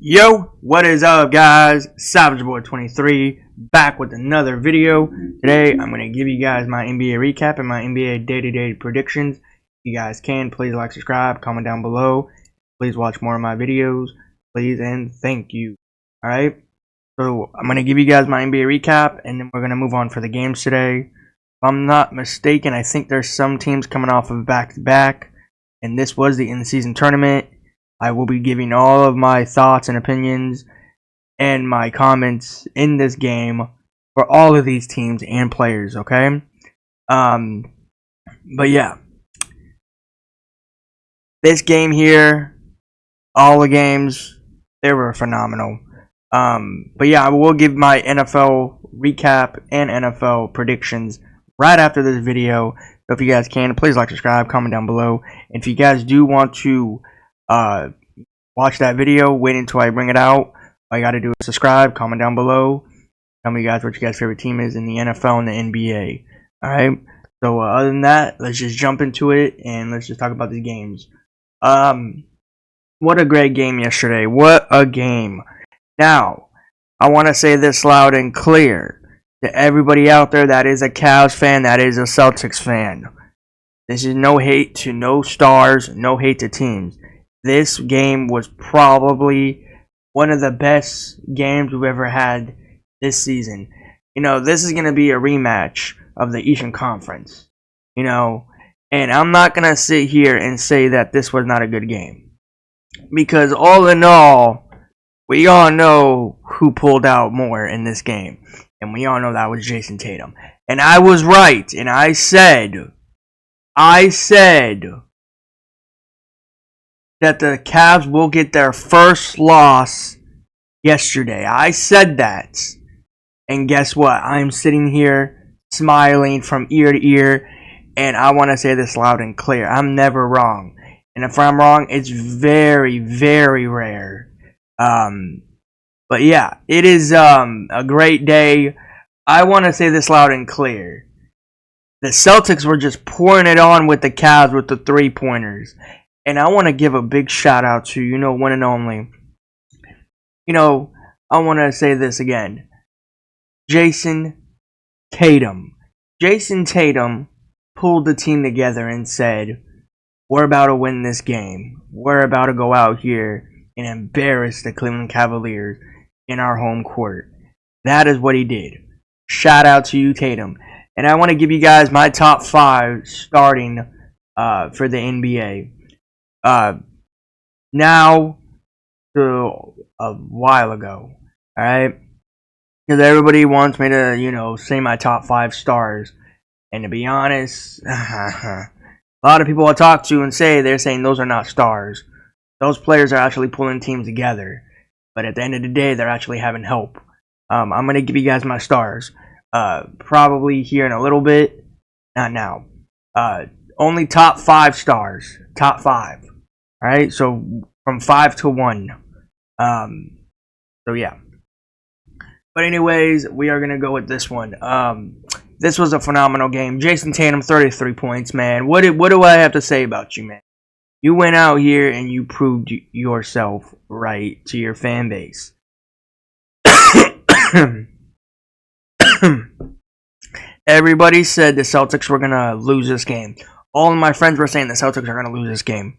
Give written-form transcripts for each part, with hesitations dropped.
Yo, what is up, guys? Savage Boy 23 back with another video. Today I'm going to give you guys my NBA recap and my NBA day-to-day predictions. If you guys can, please like, subscribe, comment down below. Please watch more of my videos, please, and thank you. Alright, so I'm going to give you guys my NBA recap, and then we're going to move on for the games today. If I'm not mistaken, I think there's some teams coming off of back-to-back, and this was the in-season tournament. I will be giving all of my thoughts and opinions and my comments in this game for all of these teams and players, okay? But yeah. This game here, all the games, they were phenomenal. But yeah, I will give my NFL recap and NFL predictions right after this video. So if you guys can, please like, subscribe, comment down below. And if you guys do want to watch that video, wait until I bring it out. All you gotta do is subscribe, comment down below, tell me guys what your guys' favorite team is in the NFL and the NBA. Alright, so other than that, let's just jump into it and let's just talk about these games. What a great game yesterday. What a game. Now, I want to say this loud and clear to everybody out there that is a Cavs fan, that is a Celtics fan. This is no hate to no stars, no hate to teams. This game was probably one of the best games we've ever had this season. You know, this is going to be a rematch of the Eastern Conference. You know, and I'm not going to sit here and say that this was not a good game. Because all in all, we all know who pulled out more in this game. And we all know that was Jason Tatum. And I was right. And I said that the Cavs will get their first loss yesterday. I said that. And guess what? I'm sitting here smiling from ear to ear. And I want to say this loud and clear. I'm never wrong. And if I'm wrong, it's very, very rare. But yeah, it is a great day. I want to say this loud and clear. The Celtics were just pouring it on with the Cavs with the three-pointers. And I want to give a big shout out to, one and only. I want to say this again. Jason Tatum. Jason Tatum pulled the team together and said, we're about to win this game. We're about to go out here and embarrass the Cleveland Cavaliers in our home court. That is what he did. Shout out to you, Tatum. And I want to give you guys my top 5 starting for the NBA. Now to a while ago, alright? Because everybody wants me to, say my top 5 stars. And to be honest, a lot of people I talk to and they're saying those are not stars. Those players are actually pulling teams together. But at the end of the day, they're actually having help. I'm going to give you guys my stars. Probably here in a little bit. Not now. Only top 5 stars. Top 5. Alright, so from 5 to 1. So yeah. But anyways, we are going to go with this one. This was a phenomenal game. Jason Tatum, 33 points, man. What do I have to say about you, man? You went out here and you proved yourself right to your fan base. Everybody said the Celtics were going to lose this game. All of my friends were saying the Celtics are going to lose this game.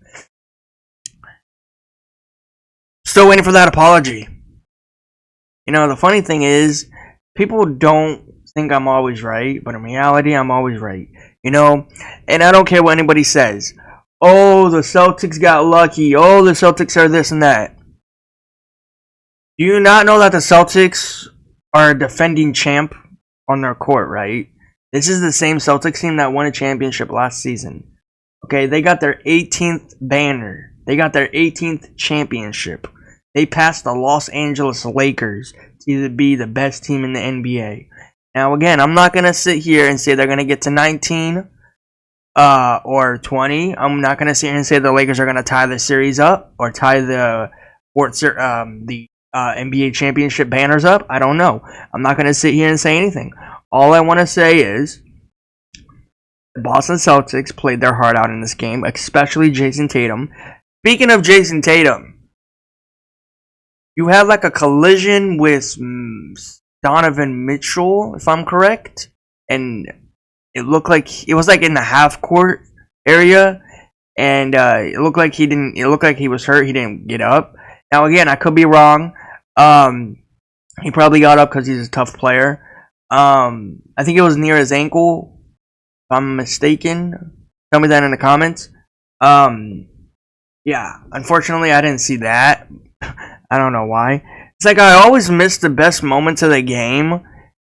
Still waiting for that apology. The funny thing is, people don't think I'm always right, but in reality, I'm always right. And I don't care what anybody says. Oh, the Celtics got lucky. Oh, the Celtics are this and that. Do you not know that the Celtics are a defending champ on their court, right? This is the same Celtics team that won a championship last season. Okay, they got their 18th banner. They got their 18th championship. They passed the Los Angeles Lakers to be the best team in the NBA. Now, again, I'm not going to sit here and say they're going to get to 19 or 20. I'm not going to sit here and say the Lakers are going to tie the series up or tie the NBA championship banners up. I don't know. I'm not going to sit here and say anything. All I want to say is the Boston Celtics played their heart out in this game, especially Jason Tatum. Speaking of Jason Tatum, you had like a collision with Donovan Mitchell, if I'm correct, and it looked like it was like in the half court area, and it looked like he didn't. It looked like he was hurt. He didn't get up. Now again, I could be wrong. He probably got up because he's a tough player. I think it was near his ankle, if I'm mistaken. Tell me that in the comments. Yeah, unfortunately, I didn't see that. I don't know why. It's like I always miss the best moments of the game,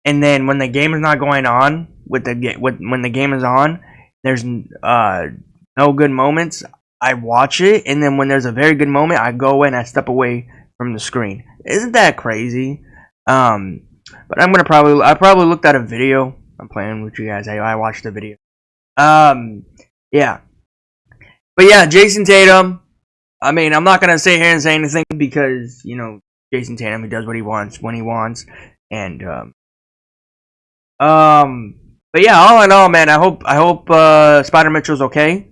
and then when the game is not going on, when the game is on, there's no good moments. I watch it, and then when there's a very good moment, I go and I step away from the screen. Isn't that crazy? But I probably looked at a video. I'm playing with you guys. I watched the video. Yeah. But yeah, Jason Tatum. I mean, I'm not gonna sit here and say anything because Jason Tatum, he does what he wants when he wants, and but yeah, all in all, man, I hope Spider Mitchell's okay.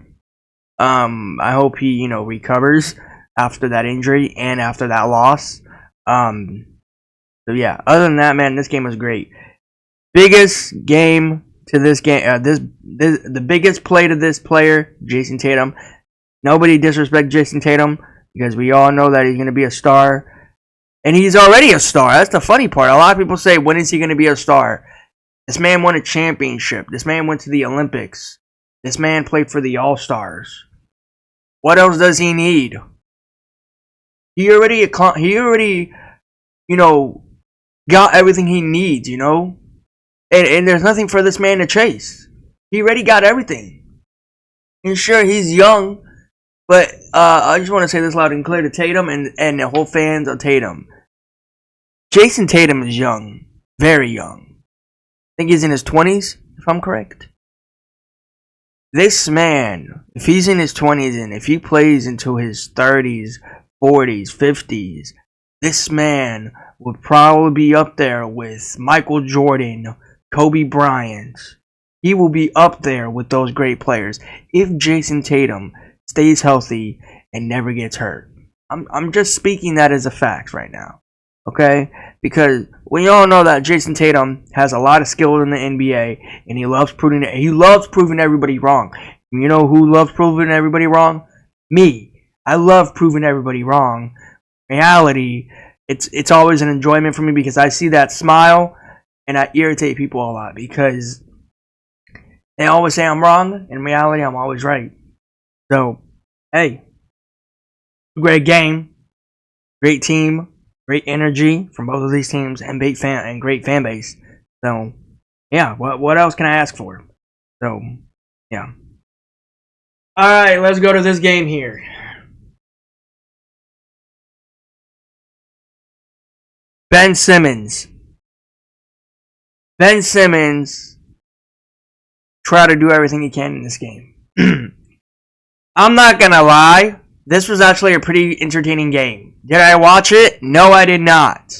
I hope he recovers after that injury and after that loss. So yeah, other than that, man, this game was great. Biggest game to this game, the biggest play to this player, Jason Tatum. Nobody disrespect Jason Tatum because we all know that he's going to be a star. And he's already a star. That's the funny part. A lot of people say, when is he going to be a star? This man won a championship. This man went to the Olympics. This man played for the All-Stars. What else does he need? He already got everything he needs, And there's nothing for this man to chase. He already got everything. And sure, he's young. But I just want to say this loud and clear to Tatum and the whole fans of Tatum. Jason Tatum is young. Very young. I think he's in his 20s, if I'm correct. This man, if he's in his 20s and if he plays into his 30s, 40s, 50s, this man would probably be up there with Michael Jordan, Kobe Bryant. He will be up there with those great players if Jason Tatum stays healthy and never gets hurt. I'm just speaking that as a fact right now, okay? Because we all know that Jason Tatum has a lot of skill in the NBA, and he loves proving everybody wrong. You know who loves proving everybody wrong? Me. I love proving everybody wrong. Reality, it's always an enjoyment for me because I see that smile, and I irritate people a lot because they always say I'm wrong. In reality, I'm always right. So, hey, great game, great team, great energy from both of these teams, and great fan base. So, yeah, what else can I ask for? So, yeah. All right, let's go to this game here. Ben Simmons. Ben Simmons tried to do everything he can in this game. I'm not gonna lie, this was actually a pretty entertaining game. Did I watch it? No, I did not.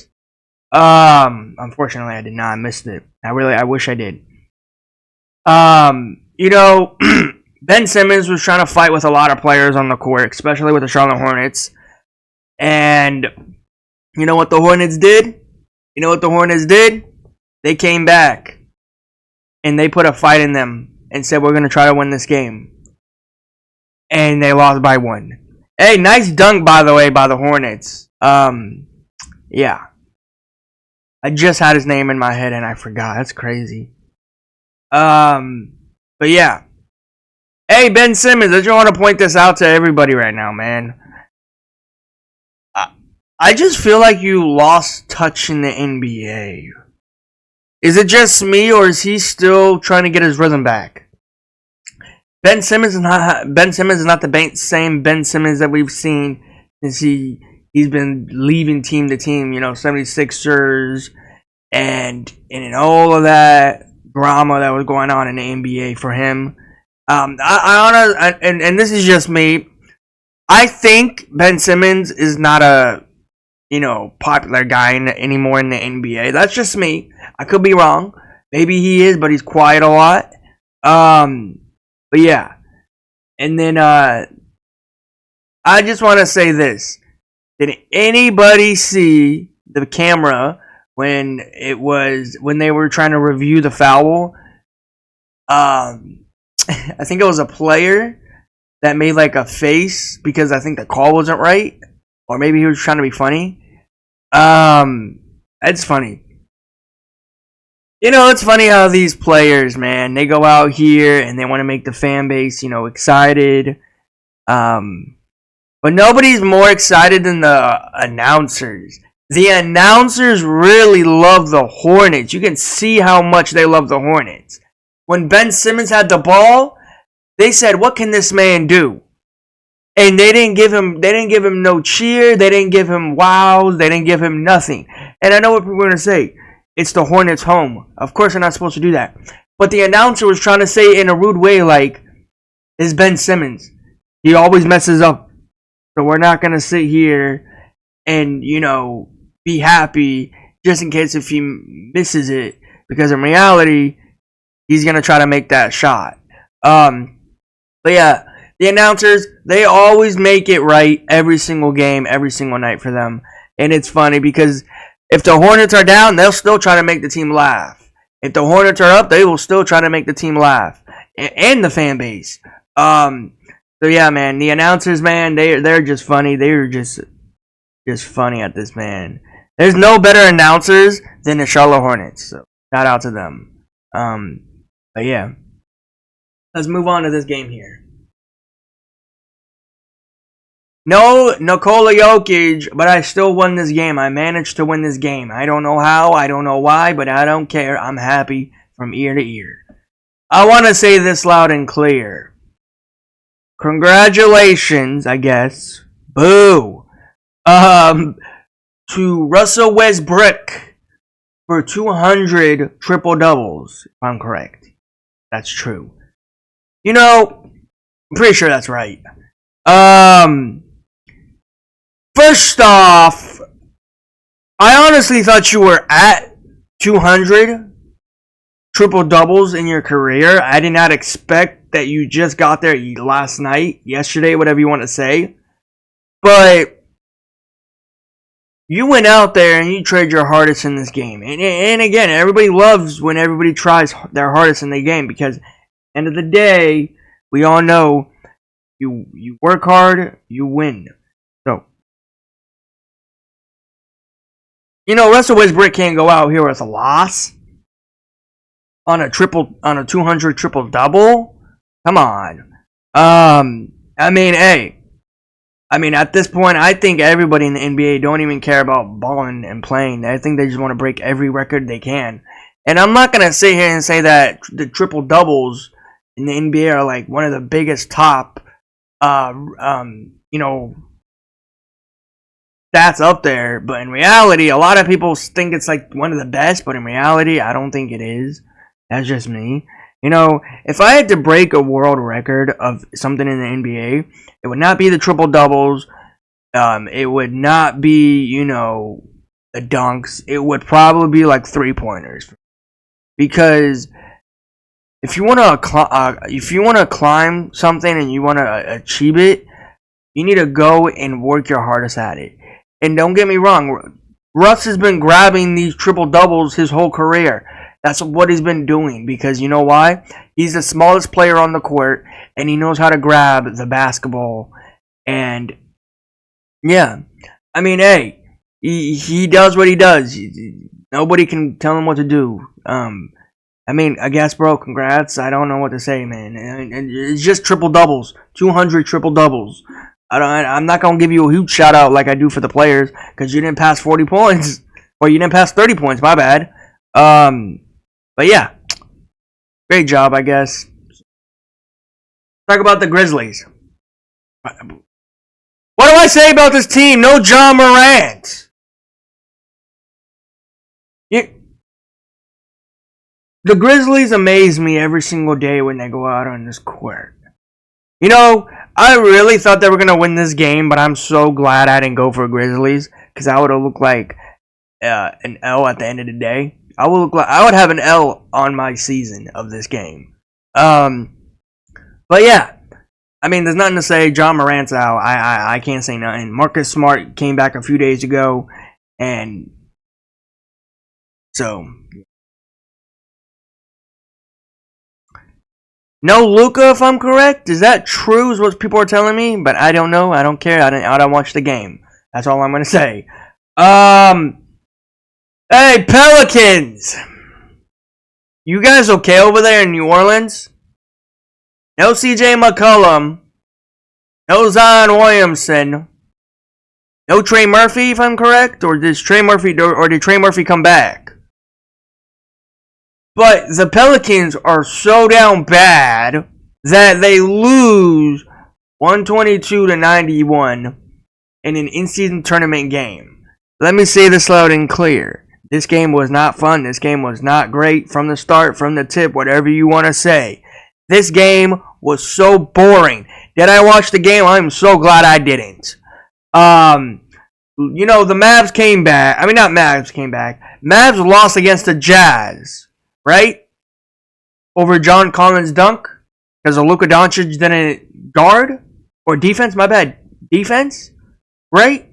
Unfortunately, I did not. I missed it. I wish I did. Ben Simmons was trying to fight with a lot of players on the court, especially with the Charlotte Hornets. And you know what the Hornets did? They came back and they put a fight in them and said, we're gonna try to win this game. And they lost by 1. Hey, nice dunk, by the way, by the Hornets. Yeah. I just had his name in my head and I forgot. That's crazy. But yeah. Hey, Ben Simmons, I just want to point this out to everybody right now, man. I just feel like you lost touch in the NBA. Is it just me, or is he still trying to get his rhythm back? Ben Simmons is not the same Ben Simmons that we've seen since he's been leaving team to team, 76ers and all of that drama that was going on in the NBA for him. And this is just me. I think Ben Simmons is not a popular guy anymore in the NBA. That's just me. I could be wrong. Maybe he is, but he's quiet a lot. But yeah. And then I just want to say this. Did anybody see the camera when they were trying to review the foul? I think it was a player that made like a face because I think the call wasn't right, or maybe he was trying to be funny. It's funny. It's funny how these players, man, they go out here and they want to make the fan base, excited. But nobody's more excited than the announcers. The announcers really love the Hornets. You can see how much they love the Hornets. When Ben Simmons had the ball, they said, "What can this man do?" And they didn't give him no cheer, they didn't give him wows, they didn't give him nothing. And I know what people are gonna say. It's the Hornets' home. Of course they're not supposed to do that. But the announcer was trying to say in a rude way, like, it's Ben Simmons. He always messes up. So we're not gonna sit here and, be happy just in case if he misses it. Because in reality, he's gonna try to make that shot. But yeah, the announcers, they always make it right every single game, every single night for them. And it's funny because if the Hornets are down, they'll still try to make the team laugh. If the Hornets are up, they will still try to make the team laugh. And the fan base. So yeah, man, the announcers, man, they're just funny. They're just funny at this, man. There's no better announcers than the Charlotte Hornets. So shout out to them. But yeah. Let's move on to this game here. No Nikola Jokic, but I still won this game. I managed to win this game. I don't know how, I don't know why, but I don't care. I'm happy from ear to ear. I want to say this loud and clear. Congratulations, I guess. Boo. To Russell Westbrook for 200 triple doubles, if I'm correct. That's true. I'm pretty sure that's right. First off, I honestly thought you were at 200 triple doubles in your career. I did not expect that you just got there last night, yesterday, whatever you want to say. But you went out there and you tried your hardest in this game. And again, everybody loves when everybody tries their hardest in the game because, end of the day, we all know you work hard, you win. So, Russell Westbrook can't go out here with a loss on a 200 triple double. Come on. At this point, I think everybody in the NBA don't even care about balling and playing. I think they just want to break every record they can. And I'm not gonna sit here and say that the triple doubles in the NBA are like one of the biggest top stats up there, but in reality, a lot of people think it's like one of the best, but in reality, I don't think it is. That's just me. If I had to break a world record of something in the NBA, it would not be the triple doubles. It would not be, the dunks. It would probably be like 3-pointers. Because if you want to climb something and you want to achieve it, you need to go and work your hardest at it. And don't get me wrong, Russ has been grabbing these triple doubles his whole career. That's what he's been doing because you know why? He's the smallest player on the court and he knows how to grab the basketball. And yeah, he does what he does. Nobody can tell him what to do. I guess, bro, congrats. I don't know what to say, man. It's just triple doubles, 200 triple doubles. I'm not gonna give you a huge shout out like I do for the players because you didn't pass 40 points or you didn't pass 30 points. My bad. But yeah, great job, I guess. Talk about the Grizzlies. What do I say about this team? No Ja Morant. The Grizzlies amaze me every single day when they go out on this court. I really thought they were going to win this game, but I'm so glad I didn't go for Grizzlies because I would have looked like an L at the end of the day. I would have an L on my season of this game. But yeah, I mean, there's nothing to say. John Morant's out. I can't say nothing. Marcus Smart came back a few days ago, and so no Luka, if I'm correct. Is that true? Is what people are telling me? But I don't know. I don't care. I don't watch the game. That's all I'm gonna say. Hey Pelicans, you guys okay over there in New Orleans? No CJ McCollum. No Zion Williamson. No Trey Murphy, if I'm correct, or did Trey Murphy come back? But the Pelicans are so down bad that they lose 122-91 in an in-season tournament game. Let me say this loud and clear. This game was not fun. This game was not great from the start, from the tip, whatever you want to say. This game was so boring. Did I watch the game? I'm so glad I didn't. The Mavs came back. I mean, not Mavs came back. Mavs lost against the Jazz, right? Over John Collins' dunk. Because Luka Doncic didn't guard. Or defense, my bad. Defense? Right?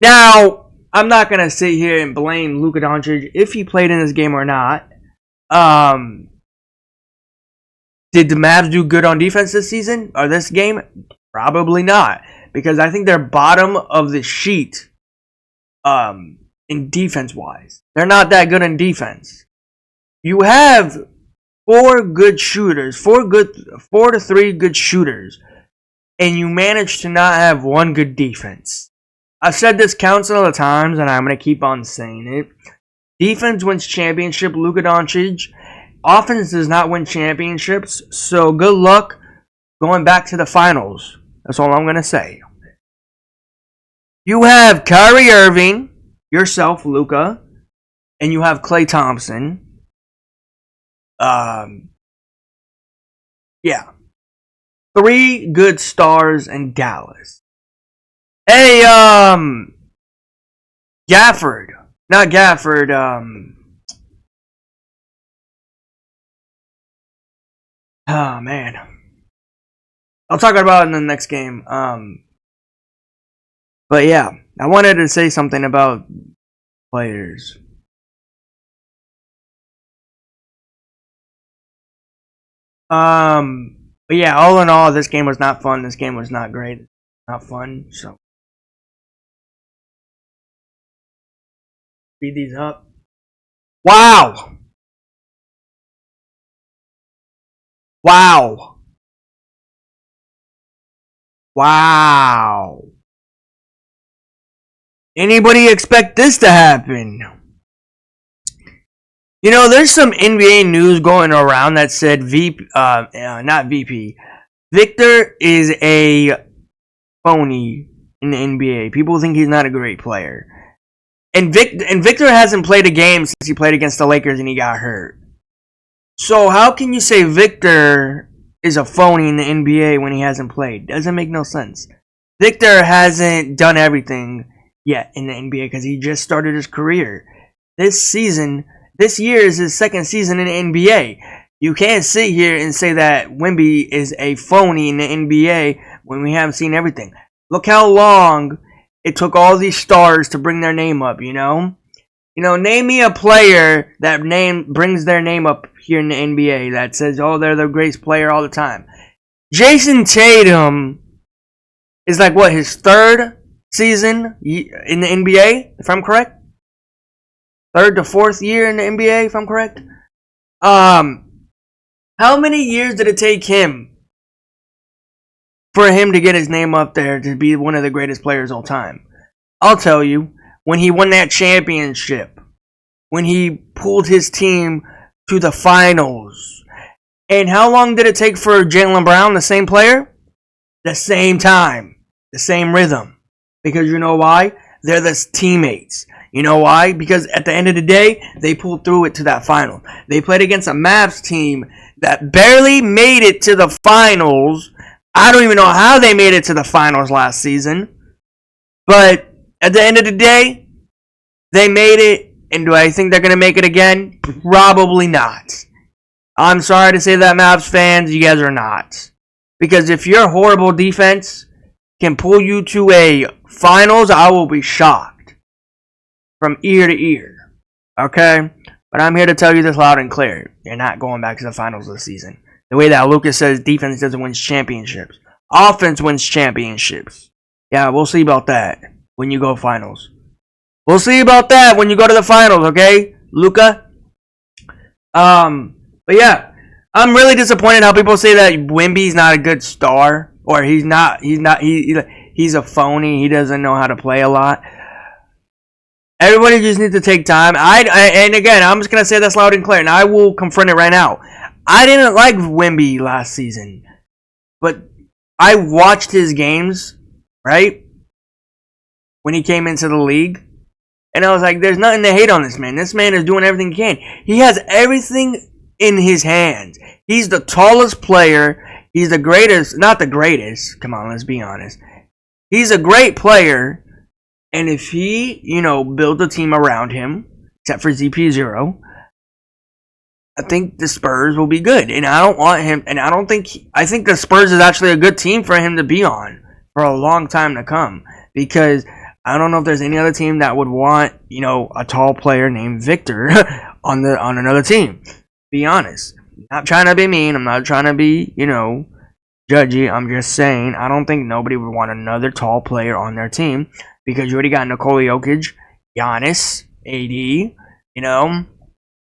Now, I'm not going to sit here and blame Luka Doncic if he played in this game or not. Did the Mavs do good on defense this season or this game? Probably not. Because I think they're bottom of the sheet in defense-wise. They're not that good in defense. You have four good shooters, four to three good shooters, and you manage to not have one good defense. I've said this countless of times, and I'm going to keep on saying it. Defense wins championship, Luka Doncic. Offense does not win championships, so good luck going back to the finals. That's all I'm going to say. You have Kyrie Irving, yourself, Luka, and you have Klay Thompson. Yeah. Three good stars in Dallas. Hey, Gafford. Not Gafford, oh, man. I'll talk about it in the next game. But yeah, I wanted to say something about players. But yeah, all in all, this game was not fun. This game was not great. Not fun, so. Speed these up. Wow! Wow! Wow! Anybody expect this to happen? You know, there's some NBA news going around that said Victor is a phony in the NBA. People think he's not a great player. And Victor hasn't played a game since he played against the Lakers and he got hurt. So how can you say Victor is a phony in the NBA when he hasn't played? Doesn't make no sense. Victor hasn't done everything yet in the NBA because he just started his career. This year is his second season in the NBA. You can't sit here and say that Wemby is a phony in the NBA when we haven't seen everything. Look how long it took all these stars to bring their name up, you know? Name me a player that brings their name up here in the NBA that says, oh, they're the greatest player all the time. Jason Tatum is like, what, his third season in the NBA, if I'm correct? Third to fourth year in the NBA, if I'm correct? How many years did it take him for him to get his name up there to be one of the greatest players of all time? I'll tell you, when he won that championship, when he pulled his team to the finals. And how long did it take for Jaylen Brown, the same player? The same time, the same rhythm. Because you know why? They're the teammates. You know why? Because at the end of the day, they pulled through it to that final. They played against a Mavs team that barely made it to the finals. I don't even know how they made it to the finals last season. But at the end of the day, they made it. And do I think they're going to make it again? Probably not. I'm sorry to say that, Mavs fans. You guys are not. Because if your horrible defense can pull you to a finals, I will be shocked from ear to ear. Okay? But I'm here to tell you this loud and clear. You're not going back to the finals this season. The way that Lucas says defense doesn't win championships. Offense wins championships. Yeah, we'll see about that when you go finals. We'll see about that when you go to the finals, okay, Luka? But yeah, I'm really disappointed how people say that Wemby's not a good star, or he's a phony. He doesn't know how to play a lot. Everybody just needs to take time. And again, I'm just gonna say this loud and clear, and I will confront it right now. I didn't like Wemby last season, but I watched his games, right, when he came into the league, and I was like, there's nothing to hate on this man. This man is doing everything he can. He has everything in his hands. He's the tallest player. He's the greatest. Not the greatest. Come on, let's be honest. He's a great player. And if he, builds a team around him, except for ZP0, I think the Spurs will be good. And I don't want him, and I think the Spurs is actually a good team for him to be on for a long time to come. Because I don't know if there's any other team that would want, a tall player named Victor on another team. Be honest. I'm not trying to be mean. I'm not trying to be, judgy. I'm just saying I don't think nobody would want another tall player on their team because you already got Nikola Jokic, Giannis, AD.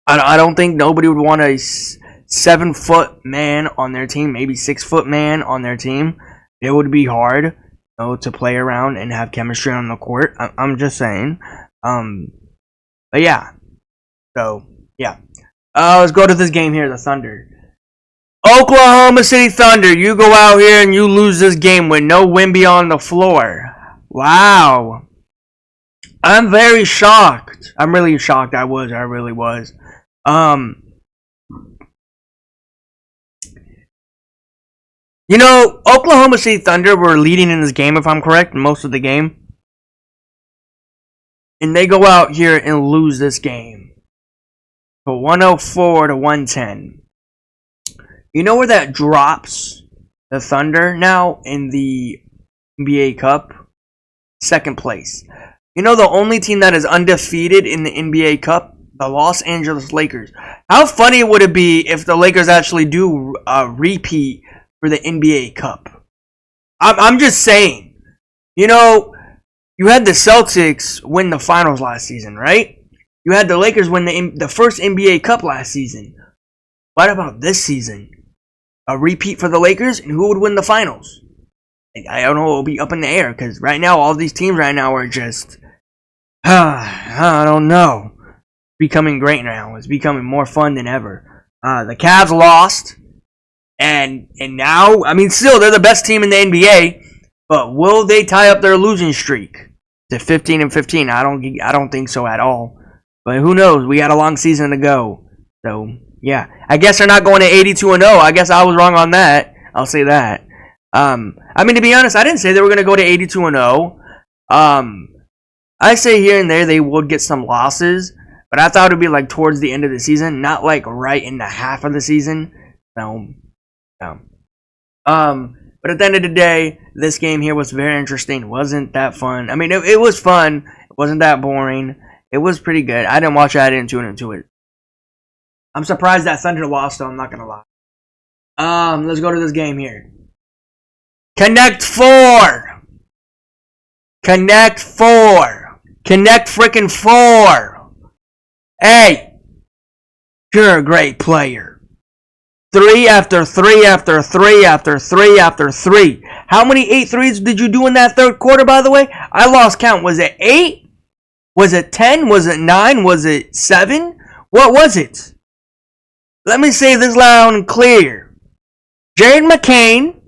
I don't think nobody would want a 7-foot man on their team, maybe 6-foot man on their team. It would be hard, to play around and have chemistry on the court. I'm just saying. But yeah. So yeah. Let's go to this game here, the Thunder. Oklahoma City Thunder, you go out here and you lose this game with no Wemby on the floor. Wow. I'm very shocked. I'm really shocked. I really was. Oklahoma City Thunder were leading in this game, if I'm correct, most of the game. And they go out here and lose this game for 104 to 110. You know where that drops the Thunder now in the NBA Cup? Second place. The only team that is undefeated in the NBA Cup? The Los Angeles Lakers. How funny would it be if the Lakers actually do a repeat for the NBA Cup? I'm just saying. You had the Celtics win the finals last season, right? You had the Lakers win the first NBA Cup last season. What about this season? A repeat for the Lakers, and who would win the finals? I don't know. It'll be up in the air because right now, all these teams right now are just, I don't know, becoming great now. It's becoming more fun than ever. The Cavs lost, and now, still they're the best team in the NBA. But will they tie up their losing streak to 15-15? I don't think so at all. But who knows? We got a long season to go. So yeah, I guess they're not going to 82-0. I guess I was wrong on that. I'll say that. To be honest, I didn't say they were going to go to 82-0. I say here and there they would get some losses, but I thought it would be like towards the end of the season, not like right in the half of the season. No. But at the end of the day, this game here was very interesting. It wasn't that fun. It was fun. It wasn't that boring. It was pretty good. I didn't watch it. I didn't tune into it. I'm surprised that Thunder lost, though. I'm not going to lie. Let's go to this game here. Connect 4. Connect 4. Connect freaking 4. Hey, you're a great player. 3 after 3 after 3 after 3 after 3. How many 8 threes did you do in that third quarter, by the way? I lost count. Was it 8? Was it 10? Was it 9? Was it 7? What was it? Let me say this loud and clear. Jared McCain.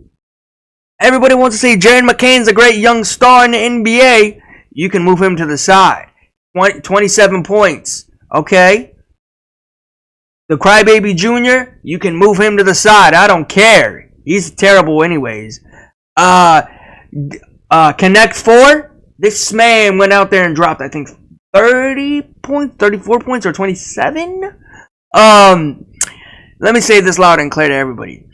Everybody wants to say Jared McCain's a great young star in the NBA. You can move him to the side. 27 points. Okay? The Crybaby Jr., you can move him to the side. I don't care. He's terrible anyways. Connect 4. This man went out there and dropped, I think, 30 points, 34 points, or 27? Let me say this loud and clear to everybody.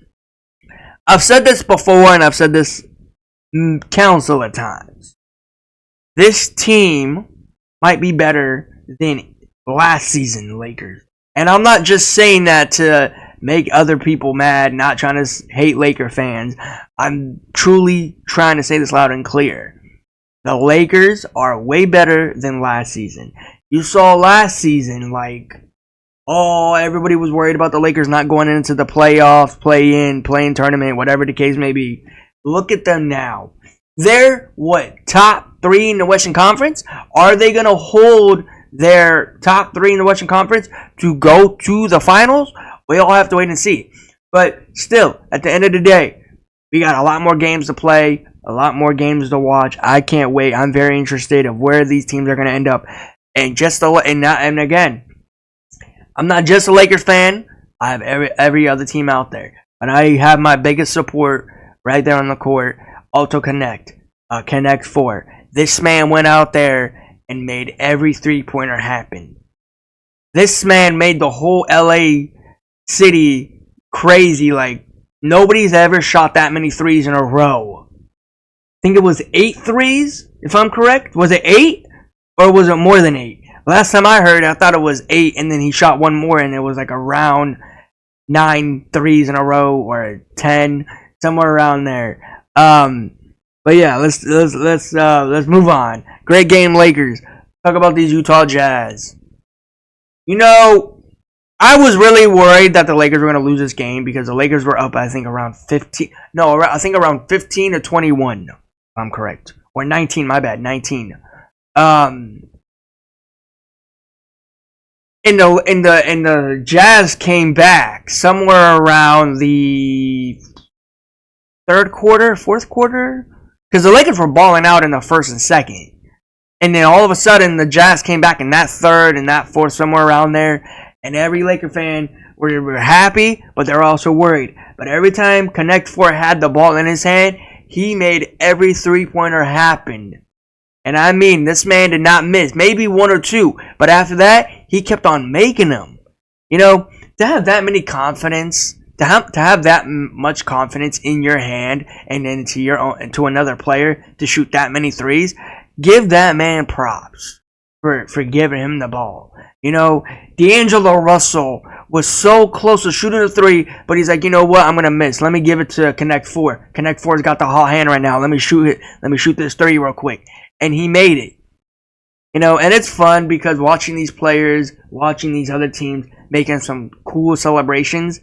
I've said this before, and I've said this countless of times. This team might be better than last season Lakers. And I'm not just saying that to make other people mad, not trying to hate Laker fans. I'm truly trying to say this loud and clear. The Lakers are way better than last season. You saw last season, like, oh, everybody was worried about the Lakers not going into the playoffs, play-in tournament, whatever the case may be. Look at them now. They're, top 3 in the Western Conference? Are they going to hold their top 3 in the Western Conference to go to the finals? We all have to wait and see. But still, at the end of the day, we got a lot more games to play, a lot more games to watch. I can't wait. I'm very interested of where these teams are going to end up. And again, I'm not just a Lakers fan. I have every other team out there. But I have my biggest support right there on the court. Auto Connect. Connect 4. This man went out there and made every three-pointer happen. This man made the whole LA city crazy. Like, nobody's ever shot that many threes in a row. I think it was 8 threes, if I'm correct. Was it 8? Or was it more than 8? Last time I heard, I thought it was 8, and then he shot one more, and it was like around 9 threes in a row, or 10, somewhere around there. But yeah, let's move on. Great game, Lakers. Talk about these Utah Jazz. You know, I was really worried that the Lakers were going to lose this game because the Lakers were up, I think, around 15. No, I think around 15 to 21. If I'm correct, or 19. My bad, 19. And the Jazz came back somewhere around the fourth quarter, because the Lakers were balling out in the first and second, and then all of a sudden the Jazz came back in that third and that fourth, somewhere around there, and every Laker fan were happy, but they're also worried. But every time Connect 4 had the ball in his hand, he made every three-pointer happen. And I mean, this man did not miss. Maybe 1 or 2. But after that, he kept on making them. You know, to have that many confidence, to have that much confidence in your hand and then to another player to shoot that many threes, give that man props for giving him the ball. You know, D'Angelo Russell was so close to shooting a 3, but he's like, you know what, I'm going to miss. Let me give it to Connect 4. Connect 4's got the hot hand right now. Let me shoot it. Let me shoot this 3 real quick. And he made it. You know, and it's fun because watching these players, watching these other teams making some cool celebrations.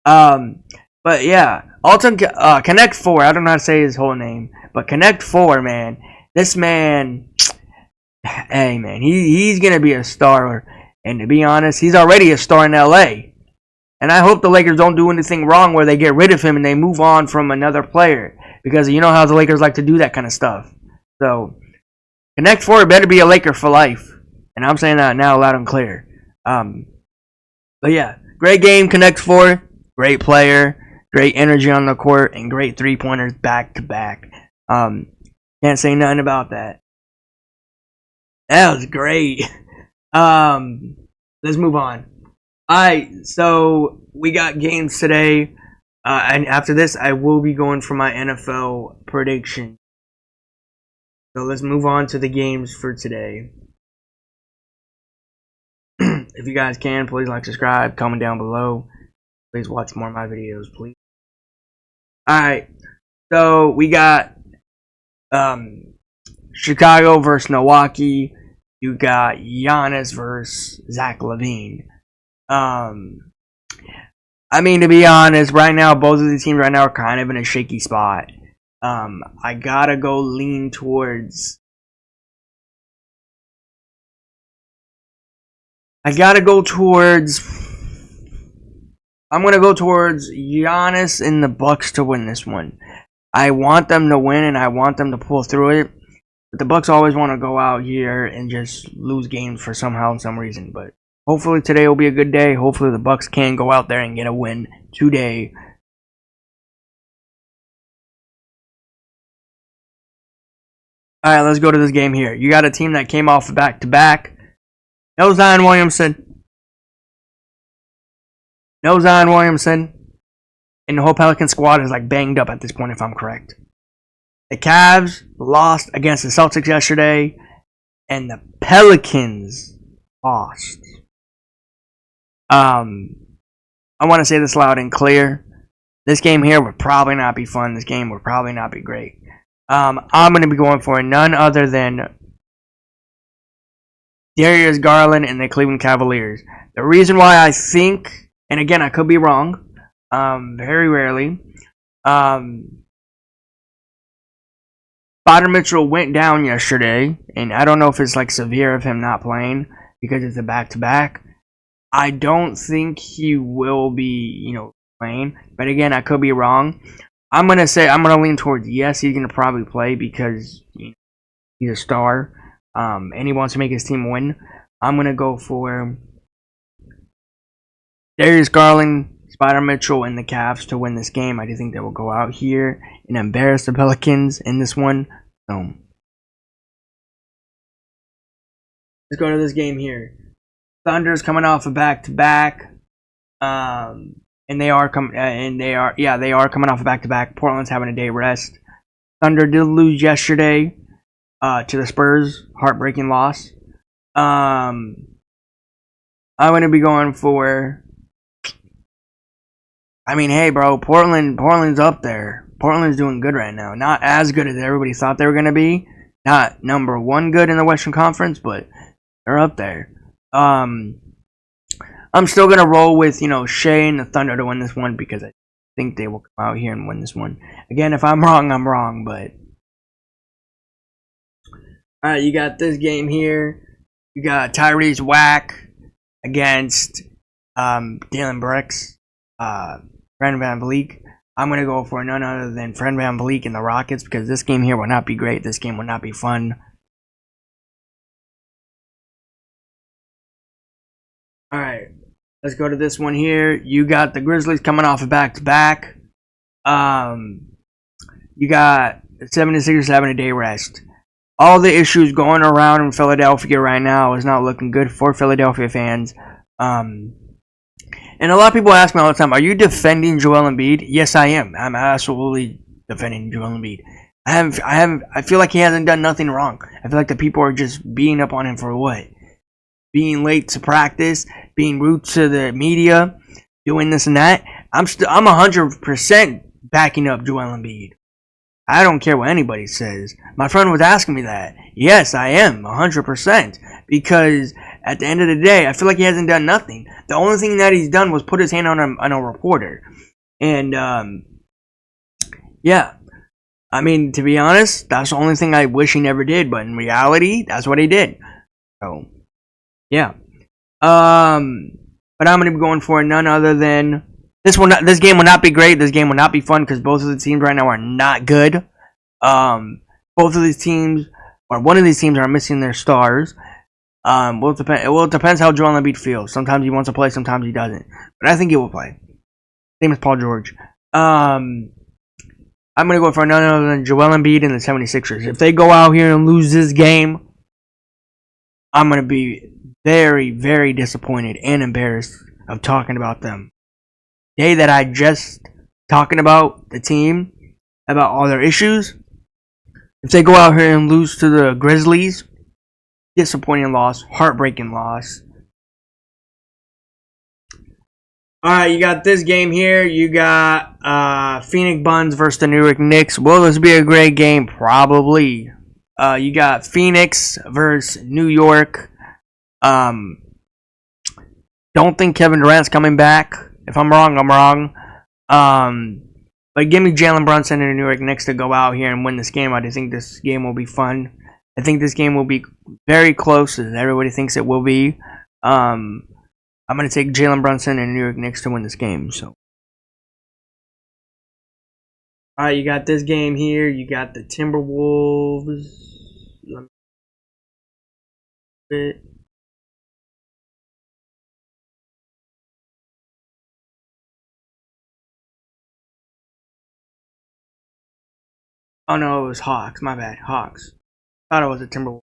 But yeah, Connect 4, I don't know how to say his whole name, but Connect 4, man, this man, hey man, he's going to be a star. And to be honest, he's already a star in LA. And I hope the Lakers don't do anything wrong where they get rid of him and they move on from another player. Because you know how the Lakers like to do that kind of stuff. So, Connect 4 better be a Laker for life. And I'm saying that now loud and clear. But yeah, great game, Connect 4. Great player. Great energy on the court. And great three-pointers back to back. Can't say nothing about that. That was great. Let's move on. Alright, so we got games today. And after this, I will be going for my NFL prediction. So let's move on to the games for today. If you guys can, please like, subscribe, comment down below. Please watch more of my videos, please. Alright, so we got Chicago versus Milwaukee. You got Giannis versus Zach LaVine. I mean, to be honest, right now, both of the teams right now are kind of in a shaky spot. I gotta go lean towards... I'm gonna go towards Giannis and the Bucks to win this one. I want them to win and I want them to pull through it. But the Bucks always want to go out here and just lose games for somehow and some reason. But hopefully today will be a good day. Hopefully the Bucks can go out there and get a win today. Alright, let's go to this game here. You got a team that came off back-to-back. No Zion Williamson. and the whole Pelican squad is like banged up at this point, if I'm correct. The Cavs lost against the Celtics yesterday, and the Pelicans lost. I want to say this loud and clear. This game here would probably not be fun. This game would probably not be great. I'm going to be going for none other than Darius Garland and the Cleveland Cavaliers. The reason why I think, and again, I could be wrong, very rarely, Spider Mitchell went down yesterday, and I don't know if it's like severe of him not playing because it's a back-to-back. I don't think he will be, playing, but again, I could be wrong. I'm gonna lean towards yes, he's gonna probably play because he's a star, and he wants to make his team win. I'm gonna go for Darius Garland, Spider Mitchell, and the Cavs to win this game. I do think they will go out here and embarrass the Pelicans in this one. So let's go to this game here. Thunder's coming off a back-to-back, and they are coming off a back-to-back. Portland's having a day rest. Thunder did lose yesterday to the Spurs, heartbreaking loss. I'm going to be going for. I mean, hey, bro, Portland's up there. Portland's doing good right now. Not as good as everybody thought they were going to be. Not number one good in the Western Conference, but they're up there. I'm still going to roll with, Shea and the Thunder to win this one because I think they will come out here and win this one. Again, if I'm wrong, I'm wrong, but. Alright, you got this game here. You got Tyrese Wack against Dalen Brooks. Fred VanVleet. I'm going to go for none other than Fred VanVleet and the Rockets because this game here will not be great. This game will not be fun. Alright, let's go to this one here. You got the Grizzlies coming off a back-to-back. You got the 76ers having a day rest. All the issues going around in Philadelphia right now is not looking good for Philadelphia fans. And a lot of people ask me all the time, are you defending Joel Embiid? Yes, I am. I'm absolutely defending Joel Embiid. I feel like he hasn't done nothing wrong. I feel like the people are just beating up on him for what? Being late to practice, being rude to the media, doing this and that. I'm 100% backing up Joel Embiid. I don't care what anybody says. My friend was asking me that. Yes, I am 100%. Because at the end of the day, I feel like he hasn't done nothing. The only thing that he's done was put his hand on a reporter. And, yeah. I mean, to be honest, that's the only thing I wish he never did. But in reality, that's what he did. So, yeah. But I'm going to be going for none other than... This game will not be great. This game will not be fun because both of the teams right now are not good. Both of these teams, or one of these teams, are missing their stars. It depends how Joel Embiid feels. Sometimes he wants to play, sometimes he doesn't. But I think he will play. Same as Paul George. I'm going to go for none other than Joel Embiid and the 76ers. If they go out here and lose this game, I'm going to be very, very disappointed and embarrassed of talking about them. Day that I just talking about the team, about all their issues. If they go out here and lose to the Grizzlies, disappointing loss, heartbreaking loss. Alright, you got this game here. You got Phoenix Suns versus the New York Knicks. Will this be a great game? Probably. You got Phoenix versus New York. Don't think Kevin Durant's coming back. If I'm wrong, I'm wrong. But give me Jalen Brunson and the New York Knicks to go out here and win this game. I do think this game will be fun. I think this game will be very close, as everybody thinks it will be. I'm going to take Jalen Brunson and the New York Knicks to win this game. So, all right, you got this game here. You got the Timberwolves. Oh no, it was Hawks. My bad, Hawks. Thought it was a Timberwolves.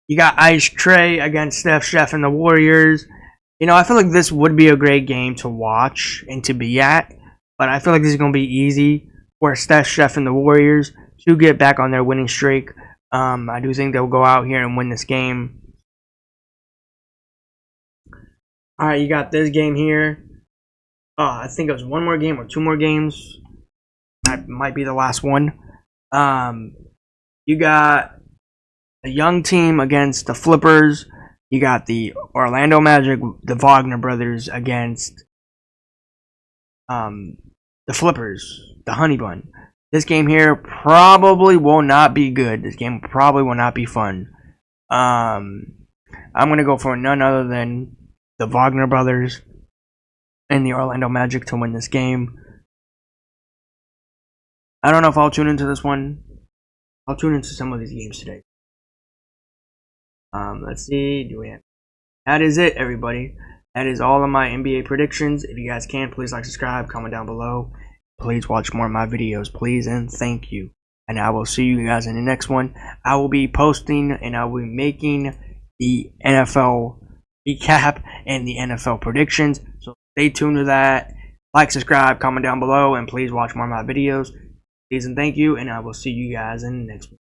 You got Ice Trae against Steph and the Warriors. I feel like this would be a great game to watch and to be at. but I feel like this is going to be easy for Steph, Chef, and the Warriors to get back on their winning streak. I do think they'll go out here and win this game. All right, you got this game here. I think it was one more game or two more games. That might be the last one. You got a young team against the Flippers. You got the Orlando Magic, the Wagner brothers against the Flippers, the Honey Bun. This game here probably will not be good. This game probably will not be fun. I'm gonna go for none other than the Wagner brothers and the Orlando Magic to win this game. I don't know if I'll tune into this one. I'll tune into some of these games today. Let's see. Do we have? That is it, everybody. That is all of my NBA predictions. If you guys can, please like, subscribe, comment down below. Please watch more of my videos, please, and thank you. And I will see you guys in the next one. I will be posting and I will be making the NFL recap and the NFL predictions. So stay tuned to that. Like, subscribe, comment down below, and please watch more of my videos. Please and thank you, and I will see you guys in the next one.